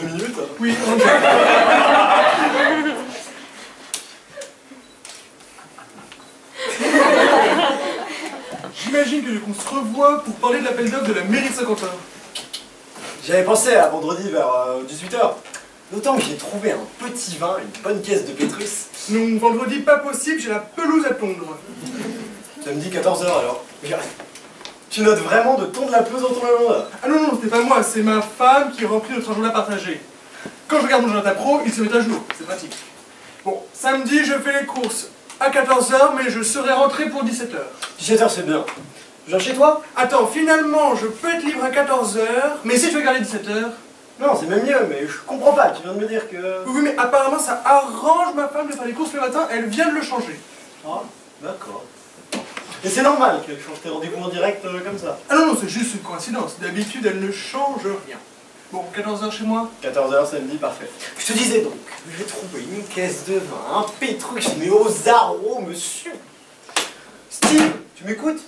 2 minutes. Oui, J'imagine qu'on se revoit pour parler de l'appel d'offres de la mairie de Saint-Quentin. J'avais pensé à vendredi vers 18h. D'autant que j'ai trouvé un petit vin, une bonne caisse de Pétrus. Non, vendredi pas possible, j'ai la pelouse à tondre. Samedi 14h alors. Tu notes vraiment de tondre la pelouse dans ton agenda? Ah non, non, c'était pas moi, c'est ma femme qui remplit notre agenda partagé. Quand je regarde mon agenda pro, il se met à jour, c'est pratique. Bon, samedi, je fais les courses à 14h, mais je serai rentré pour 17h. 17h c'est bien. Je viens chez toi? Attends, finalement, je peux être libre à 14h, mais si tu veux garder 17h... Non, c'est même mieux, mais je comprends pas, tu viens de me dire que... Oui, mais apparemment, ça arrange ma femme de faire les courses le matin, elle vient de le changer. Ah, d'accord. Et c'est normal qu'elle change tes rendez-vous en direct comme ça. Ah non, non, c'est juste une coïncidence. D'habitude, elle ne change rien. Bon, 14h chez moi? 14h samedi, parfait. Je te disais donc, j'ai trouvé une caisse de vin, un Pétrus, mais aux arômes, monsieur. Steve, tu m'écoutes?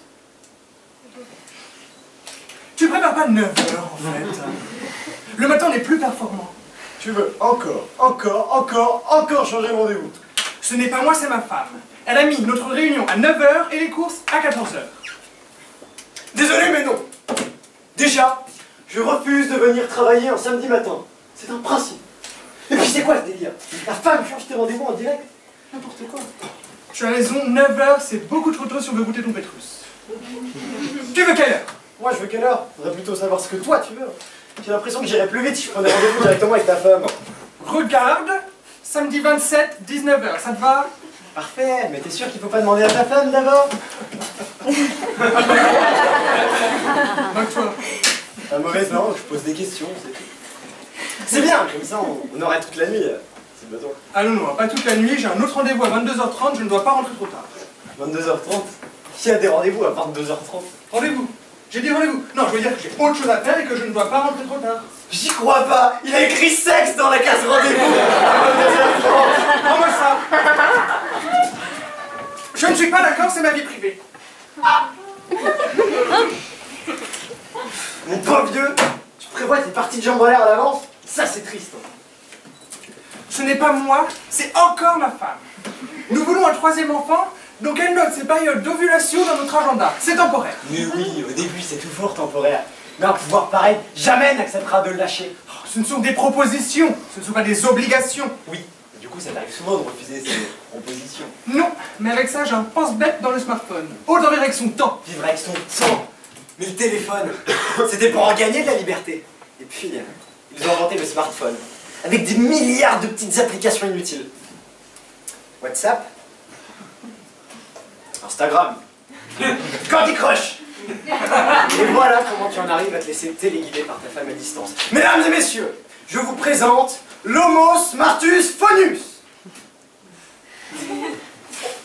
Tu prépares pas 9h en fait. Le matin, on est plus performant. Tu veux encore changer le rendez-vous? Ce n'est pas moi, c'est ma femme. Elle a mis notre réunion à 9h et les courses à 14h. Désolé, mais non. Déjà, je refuse de venir travailler un samedi matin. C'est un principe. Et puis c'est quoi ce délire? La femme change tes rendez-vous en direct? N'importe quoi. Tu as raison, 9h, c'est beaucoup trop tôt si on veut goûter ton Pétrus. Tu veux quelle heure? Moi, je veux quelle heure? Faudrait plutôt savoir ce que toi tu veux. J'ai l'impression que j'irais plus vite si je prenais rendez-vous directement avec ta femme. Regarde, samedi 27, 19h, ça te va? Parfait, mais t'es sûr qu'il faut pas demander à ta femme d'abord? Moque-toi. Pas mauvaise, non, je pose des questions, c'est tout. C'est bien, comme ça on aurait toute la nuit, si besoin. Ah non, non, pas toute la nuit, j'ai un autre rendez-vous à 22h30, je ne dois pas rentrer trop tard. 22h30? Qui a des rendez-vous à 22h30? Rendez-vous. J'ai dit rendez-vous. Non, je veux dire que j'ai autre chose à faire et que je ne dois pas rentrer trop tard. J'y crois pas! Il a écrit sexe dans la case rendez-vous! Prends-moi ça. Je ne suis pas d'accord, c'est ma vie privée. Mon pauvre vieux, tu prévois tes parties de jambes en l'air à l'avance? Ça c'est triste. Ce n'est pas moi, c'est encore ma femme. Nous voulons un troisième enfant, donc elle note ces périodes d'ovulation dans notre agenda. C'est temporaire. Mais oui, au début c'est toujours temporaire. Mais un pouvoir pareil, jamais n'acceptera de le lâcher. Oh, ce ne sont des propositions, ce ne sont pas des obligations. Oui, et du coup ça t'arrive souvent de refuser ces propositions. Non, mais avec ça j'ai un pense-bête dans le smartphone. Autant vivre avec son temps. Vivre avec son temps. Mais le téléphone, c'était pour en gagner de la liberté. Et puis, ils ont inventé le smartphone, avec des milliards de petites applications inutiles. WhatsApp, Instagram, Candy Crush. Et voilà comment tu en arrives à te laisser téléguider par ta femme à distance. Mesdames et messieurs, je vous présente l'Homo Smartus Phonus.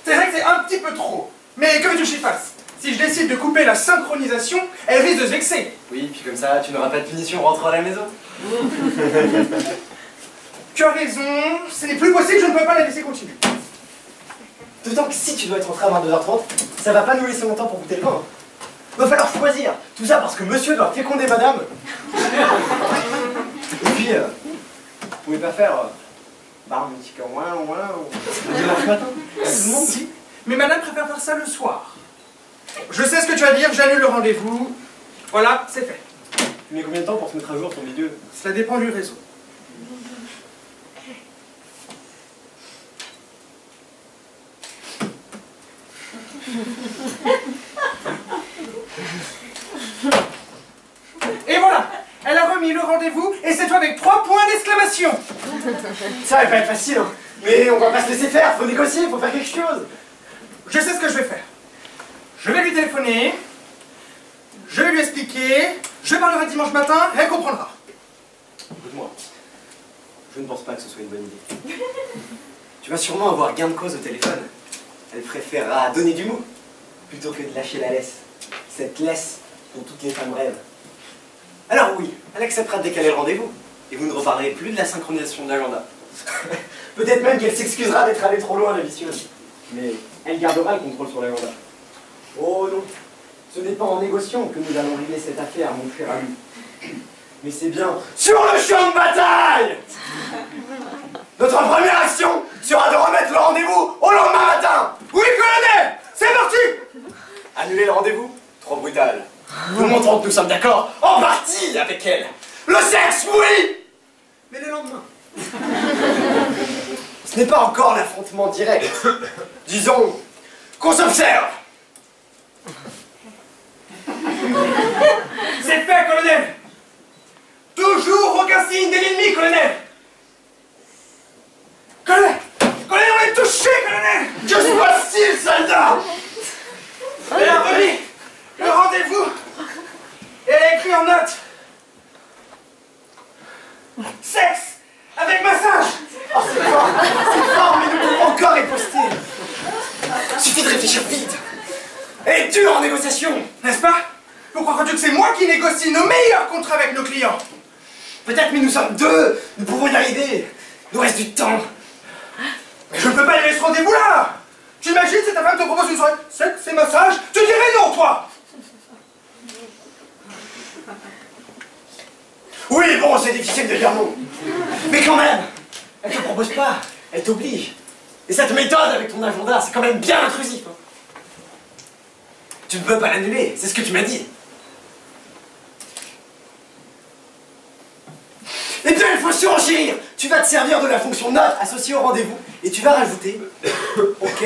C'est vrai que c'est un petit peu trop. Mais que veux-tu que j'y fasse? Si je décide de couper la synchronisation, elle risque de se vexer. Oui, puis comme ça, tu n'auras pas de punition en rentrant à la maison. Tu as raison, ce n'est plus possible, je ne peux pas la laisser continuer. D'autant que si tu dois être rentré à 22h30, ça va pas nous laisser longtemps pour goûter le vin. Va falloir choisir. Tout ça parce que monsieur doit féconder madame. Et puis, vous pouvez pas faire un petit peu moins, le dimanche matin. Non, si. Mais madame préfère faire ça le soir. Je sais ce que tu vas dire, j'annule le rendez-vous. Voilà, c'est fait. Tu mets combien de temps pour se mettre à jour ton milieu? Cela dépend du réseau. Et voilà, elle a remis le rendez-vous et c'est toi avec 3 points d'exclamation. Ça va pas être facile, hein. Mais on va pas se laisser faire, faut négocier, faut faire quelque chose. Je sais ce que je vais faire. Je vais lui téléphoner, je vais lui expliquer, je parlerai dimanche matin et elle comprendra. Écoute-moi, je ne pense pas que ce soit une bonne idée. Tu vas sûrement avoir gain de cause au téléphone. Elle préférera donner du mou plutôt que de lâcher la laisse. Cette laisse dont toutes les femmes rêvent. Alors oui, elle acceptera de décaler le rendez-vous et vous ne reparlerez plus de la synchronisation de l'agenda. Peut-être même qu'elle s'excusera d'être allée trop loin, la vicieuse. Mais elle gardera le contrôle sur l'agenda. Oh non, ce n'est pas en négociant que nous allons régler cette affaire, mon cher ami. Mais c'est bien sur le champ de bataille! détail. Notre première action sera de remettre le rendez-vous au lendemain matin. Oui, colonel! C'est parti! Annuler le rendez-vous? Trop brutal. Nous montrons que nous sommes d'accord en partie avec elle. Le sexe, oui! Mais le lendemain. Ce n'est pas encore l'affrontement direct. Disons qu'on s'observe. C'est fait, colonel! Toujours aucun signe de l'ennemi, colonel! Colonel! Colonel, on est touché, colonel! Que se passe-t-il, soldat? Elle a remis le rendez-vous et elle a écrit en note sexe avec massage! Oh, c'est fort, mais nous pouvons encore riposter. Suffit de réfléchir vite. Elle est dure en négociation. N'est-ce pas? Pourquoi crois-tu que c'est moi qui négocie nos meilleurs contrats avec nos clients? Peut-être, mais nous sommes deux. Nous pouvons y arriver. Il nous reste du temps. Mais je ne peux pas aller ce rendez-vous là! Tu imagines si ta femme te propose une soirée sexe et massage? Tu dirais non, toi! Oui, bon, c'est difficile de dire non. Mais quand même, elle te propose pas, elle t'oblige. Et cette méthode avec ton agenda, c'est quand même bien intrusif. Hein. Tu ne peux pas l'annuler, c'est ce que tu m'as dit. Eh bien, il faut surenchérir. Tu vas te servir de la fonction note associée au rendez-vous et tu vas rajouter ok,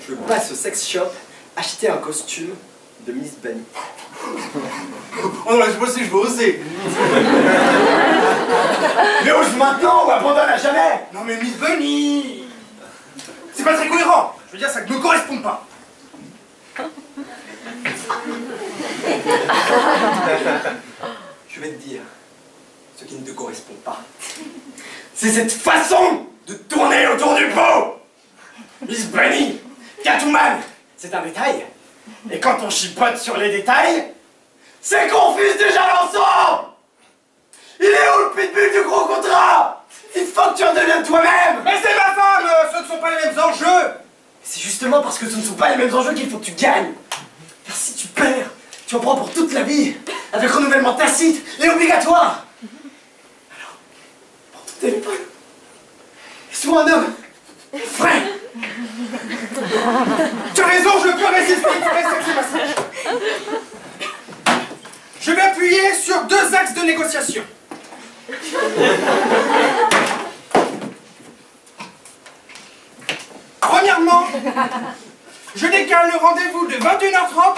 je passe au sex shop acheter un costume de Miss Bunny. Oh non, laisse-moi si je veux oser. Mais ose maintenant ou abandonne à jamais. Non mais Miss Bunny, c'est pas très cohérent. Je veux dire, ça ne me correspond pas. Je vais te dire ce qui ne te correspond pas. C'est cette façon de tourner autour du pot. Miss Bunny, Catwoman, c'est un détail. Et quand on chipote sur les détails, c'est qu'on fuse déjà l'ensemble. Il est où le pitbull du gros contrat? Il faut que tu en deviennes toi-même. Mais c'est ma femme, ce ne sont pas les mêmes enjeux. C'est justement parce que ce ne sont pas les mêmes enjeux qu'il faut que tu gagnes. Car si tu perds, tu en prends pour toute la vie, avec renouvellement tacite et obligatoire. Alors, prends ton téléphone et sois un homme frais. Tu as raison, je peux résister. Sexe et massage. Je vais appuyer sur deux axes de négociation. Premièrement, je décale le rendez-vous de 21h30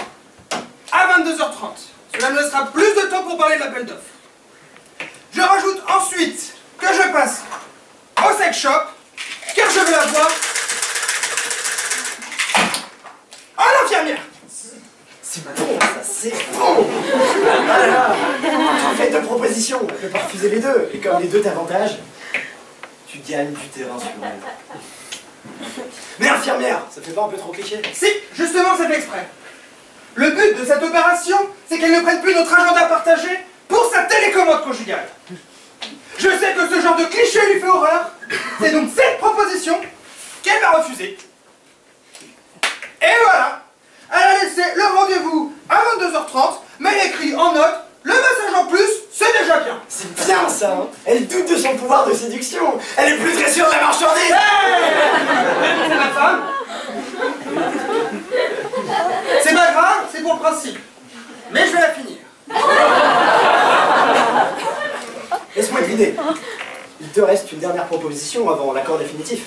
à 22h30. Cela me laissera plus de temps pour parler de l'appel d'offres. Je rajoute ensuite que je passe au sex shop, car je vais la voir en infirmière. C'est bon, ça c'est bon. Voilà. Tu fais deux propositions, on peut pas refuser les deux. Et comme les deux t'avantagent, tu gagnes du terrain sur elle. Mais infirmière, ça fait pas un peu trop cliché? Si, justement, c'est fait exprès. Le but de cette opération, c'est qu'elle ne prenne plus notre agenda partagé pour sa télécommande conjugale. Je sais que ce genre de cliché lui fait horreur. C'est donc cette proposition qu'elle va refuser. Et voilà. Elle a laissé le rendez-vous à 22h30, mais elle écrit en note, le message en plus, c'est déjà bien. C'est bien ça, hein. Elle doute de son pouvoir de séduction. Elle est plus très sûre de la marchandise. C'est ma femme. C'est pas grave, c'est pour le principe. Mais je vais la finir. Laisse-moi deviner. Il te reste une dernière proposition avant l'accord définitif.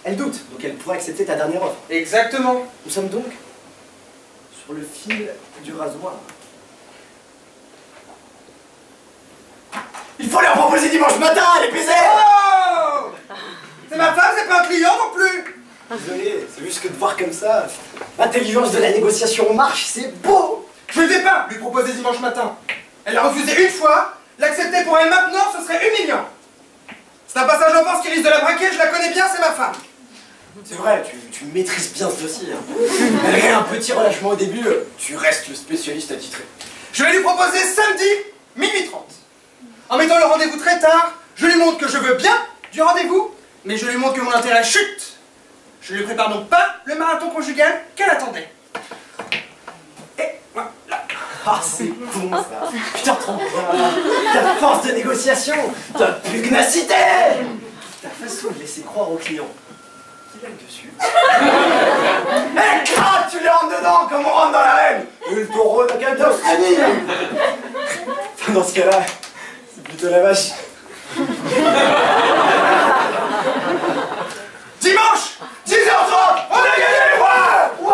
Elle doute, donc elle pourrait accepter ta dernière offre. Exactement. Nous sommes donc sur le fil du rasoir. Il faut leur proposer dimanche matin, les baisers. Oh! C'est ma femme, c'est pas un client non plus. Désolé, c'est juste que de voir comme ça, l'intelligence de la négociation marche, c'est beau. Je ne vais pas lui proposer dimanche matin. Elle a refusé une fois, l'accepter pour elle maintenant, ce serait humiliant. C'est un passage en force qui risque de la braquer, je la connais bien, c'est ma femme. C'est vrai, tu maîtrises bien ce dossier. Hein. Malgré un petit relâchement au début, tu restes le spécialiste attitré. Je vais lui proposer samedi, minuit 30. En mettant le rendez-vous très tard, je lui montre que je veux bien du rendez-vous, mais je lui montre que mon intérêt chute. Je ne lui prépare donc pas le marathon conjugal qu'elle attendait. Et voilà. Ah, c'est con ça. Putain, te rends bien. Ta force de négociation, ta pugnacité, ta façon de laisser croire aux clients qu'il a le dessus. Et crac, tu les rentres dedans comme on rentre dans l'arène. Le taureau de Caldostranie. Enfin, dans ce cas-là, c'est plutôt la vache. Dimanche, 10h30, on a gagné. Ouais.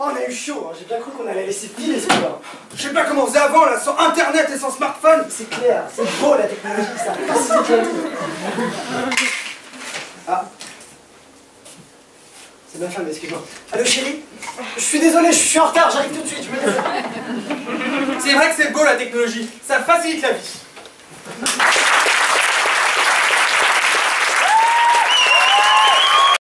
Oh, on a eu chaud, hein. J'ai bien cru qu'on allait laisser filer ce soir. Je sais pas comment on faisait avant, là, sans internet et sans smartphone. C'est clair, c'est beau la technologie, ça facilite la vie. Ah. C'est ma femme, excuse-moi. Allô chérie? Je suis désolé, je suis en retard, j'arrive tout de suite, je me laisse. C'est vrai que c'est beau la technologie, ça facilite la vie.